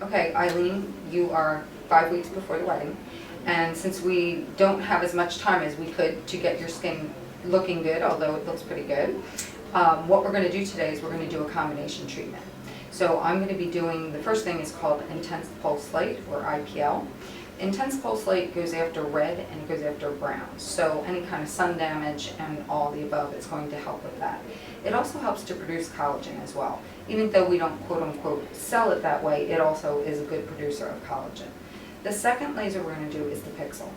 Okay, Eileen, you are 5 weeks before the wedding, and since we don't have as much time as we could to get your skin looking good, although it looks pretty good, what we're going to do today is we're going to do a combination treatment. So I'm going to be doing, the first thing is called intense pulse light, or IPL. Intense pulse light goes after red and it goes after brown. So any kind of sun damage and all the above is going to help with that. It also helps to produce collagen as well. Even though we don't quote unquote sell it that way, it also is a good producer of collagen. The second laser we're going to do is the Pixel.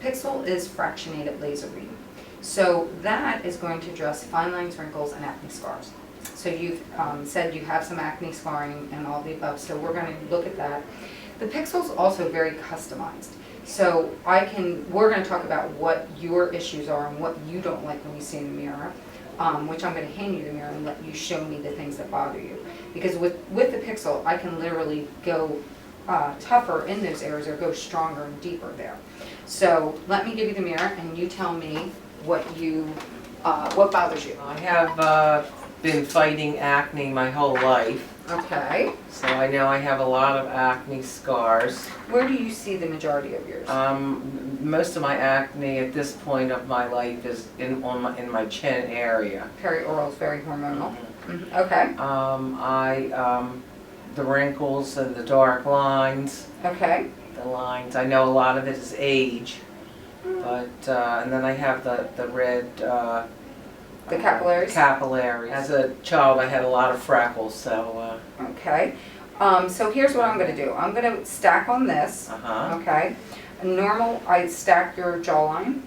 Pixel is fractionated laser beam. So that is going to address fine lines, wrinkles, and acne scars. So you've said you have some acne scarring and all the above, so we're going to look at that. The Pixel is also very customized. So we're going to talk about what your issues are and what you don't like when you see in the mirror, which I'm going to hand you the mirror and let you show me the things that bother you. Because with the Pixel, I can literally go tougher in those areas or go stronger and deeper there. So let me give you the mirror and you tell me what bothers you. I have been fighting acne my whole life. Okay. So I know I have a lot of acne scars. Where do you see the majority of yours? Most of my acne at this point of my life is in my chin area. Perioral is very hormonal. Mm-hmm. Okay. The wrinkles and the dark lines. Okay. The lines. I know a lot of it is age, but and then I have the red. The capillaries? Capillaries. As a child, I had a lot of freckles, so. Okay. So here's what I'm going to do. I'm going to stack on this. Okay. Normal, I stack your jawline,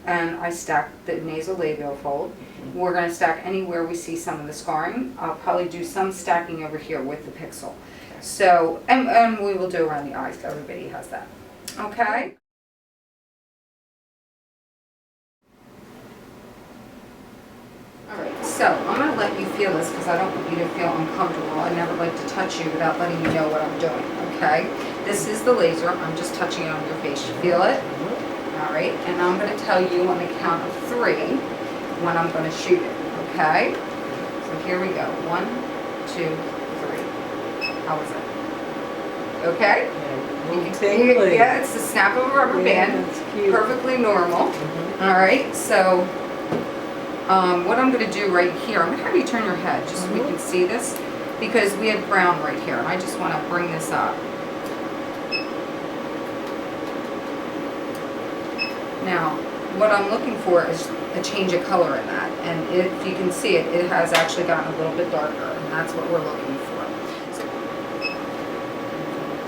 and I stack the nasolabial fold. We're going to stack anywhere we see some of the scarring. I'll probably do some stacking over here with the Pixel. So, and we will do around the eyes. Everybody has that. Okay. Alright, so I'm going to let you feel this because I don't want you to feel uncomfortable. I never like to touch you without letting you know what I'm doing, okay? This is the laser. I'm just touching it on your face. You feel it? Alright, and I'm going to tell you on the count of 3 when I'm going to shoot it, okay? So here we go. 1, 2, 3. How is it? Okay? Yeah, it's the snap of a rubber band. That's cute. Perfectly normal. Alright, so what I'm going to do right here, I'm going to have you turn your head just so we can see this, because we have brown right here, and I just want to bring this up. Now, what I'm looking for is a change of color in that, and if you can see it, it has actually gotten a little bit darker, and that's what we're looking for. So,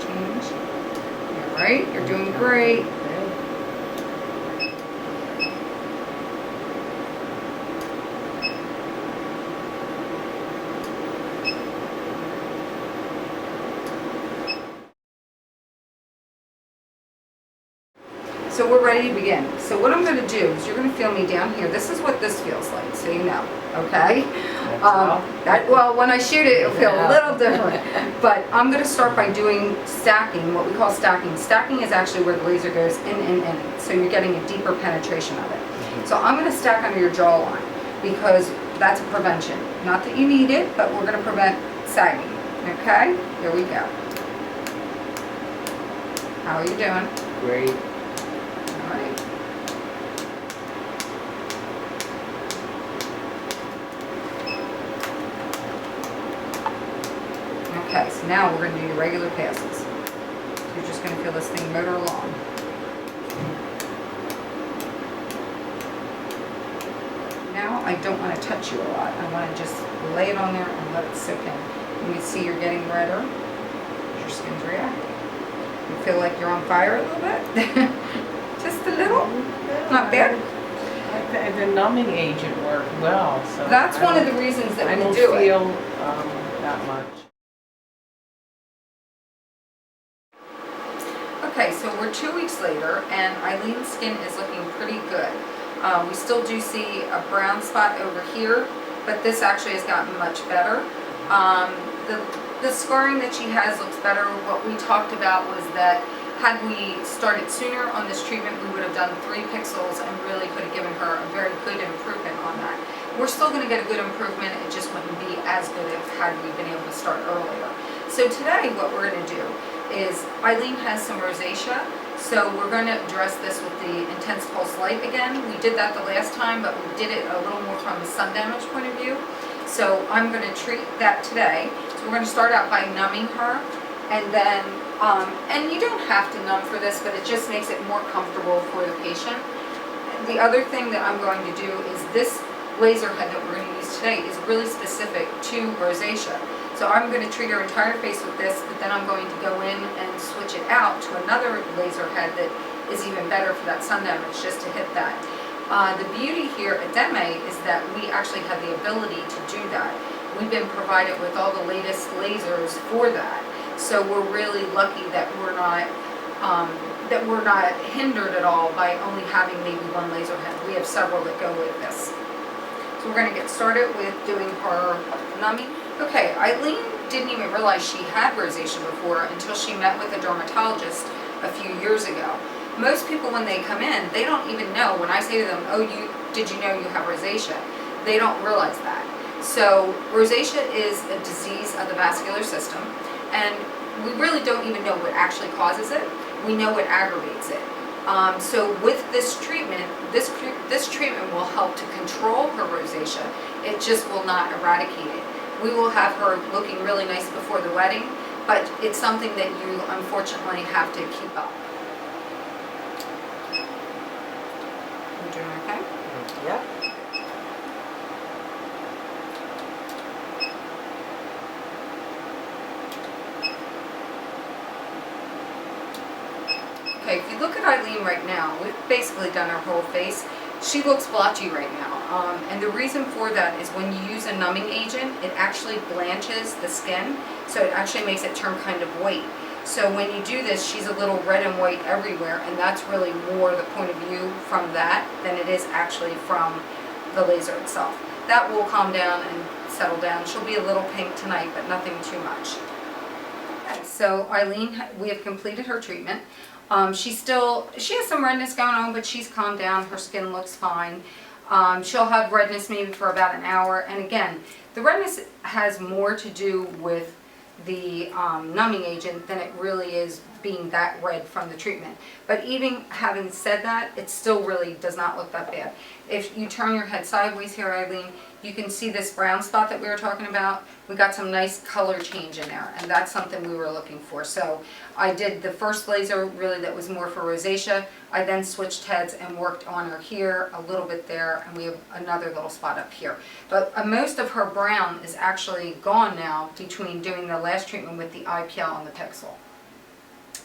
change. All right, you're doing great. So we're ready to begin. So what I'm going to do is you're going to feel me down here. This is what this feels like, so you know, okay? Well, when I shoot it, it'll feel a little different. But I'm going to start by doing stacking, what we call stacking. Stacking is actually where the laser goes in. So you're getting a deeper penetration of it. So I'm going to stack under your jawline because that's a prevention. Not that you need it, but we're going to prevent sagging. Okay? Here we go. How are you doing? Great. Alright. Okay, so now we're going to do your regular passes. So you're just going to feel this thing motor along. Now I don't want to touch you a lot. I want to just lay it on there and let it soak in. You can see you're getting redder. Your skin's reacting. You feel like you're on fire a little bit? Just a little? Not bad? The numbing agent worked well, so That's one of the reasons that we do it. I don't feel that much. Okay, so we're 2 weeks later, and Eileen's skin is looking pretty good. We still do see a brown spot over here, but this actually has gotten much better. The scarring that she has looks better. What we talked about was that had we started sooner on this treatment, we would have done 3 pixels and really could have given her a very good improvement on that. We're still going to get a good improvement, it just wouldn't be as good as had we been able to start earlier. So today what we're going to do is Eileen has some rosacea, so we're going to address this with the intense pulse light again. We did that the last time, but we did it a little more from a sun damage point of view. So I'm going to treat that today. So we're going to start out by numbing her, and then, and you don't have to numb for this, but it just makes it more comfortable for the patient. The other thing that I'm going to do is this laser head that we're going to use today is really specific to rosacea. So I'm going to treat her entire face with this, but then I'm going to go in and switch it out to another laser head that is even better for that sun damage, just to hit that. The beauty here at deme is that we actually have the ability to do that. We've been provided with all the latest lasers for that. So we're really lucky that we're not hindered at all by only having maybe one laser head. We have several that go with this. So we're going to get started with doing her numbing. Okay, Eileen didn't even realize she had rosacea before until she met with a dermatologist a few years ago. Most people when they come in, they don't even know. When I say to them, oh, did you know you have rosacea? They don't realize that. So rosacea is a disease of the vascular system, and we really don't even know what actually causes it. We know what aggravates it. So with this treatment, this treatment will help to control her rosacea. It just will not eradicate it. We will have her looking really nice before the wedding, but it's something that you unfortunately have to keep up. You doing okay? Yep. Okay, if you look at Eileen right now, we've basically done her whole face. She looks blotchy right now, and the reason for that is when you use a numbing agent, it actually blanches the skin, so it actually makes it turn kind of white. So when you do this, she's a little red and white everywhere, and that's really more the point of view from that than it is actually from the laser itself. That will calm down and settle down. She'll be a little pink tonight, but nothing too much. Okay, so Eileen, we have completed her treatment. She has some redness going on, but she's calmed down. Her skin looks fine. She'll have redness maybe for about an hour. And again, the redness has more to do with the numbing agent than it really is being that red from the treatment. But even having said that, it still really does not look that bad. If you turn your head sideways here, Eileen, you can see this brown spot that we were talking about. We got some nice color change in there, and that's something we were looking for. So I did the first laser really that was more for rosacea. I then switched heads and worked on her here, a little bit there, and we have another little spot up here. But most of her brown is actually gone now between doing the last treatment with the IPL and the Pixel.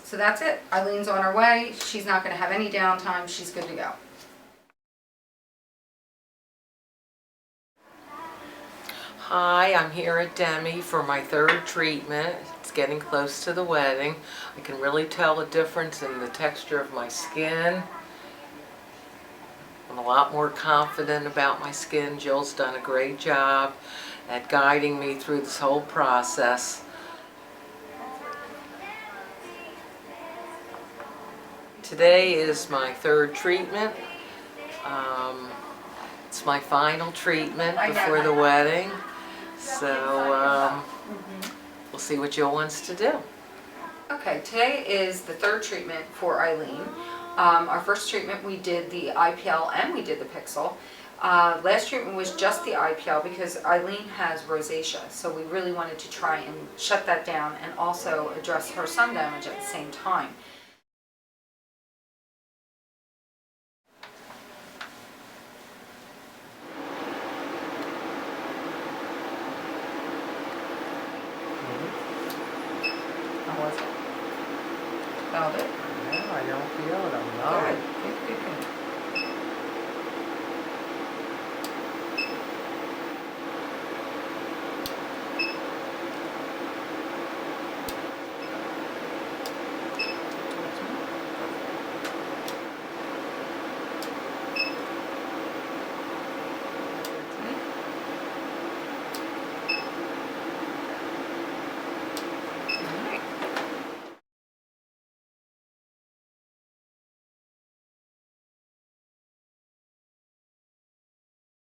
So that's it. Eileen's on her way. She's not going to have any downtime. She's good to go. Hi, I'm here at deme for my third treatment. It's getting close to the wedding. I can really tell the difference in the texture of my skin. I'm a lot more confident about my skin. Jill's done a great job at guiding me through this whole process. Today is my third treatment. It's my final treatment before the wedding. So we'll see what Jill wants to do. Okay, today is the third treatment for Eileen. Our first treatment we did the IPL and we did the Pixel. Last treatment was just the IPL because Eileen has rosacea, so we really wanted to try and shut that down and also address her sun damage at the same time. How was it? Felt it? No, I don't feel it. I'm not. Good, good, good, good.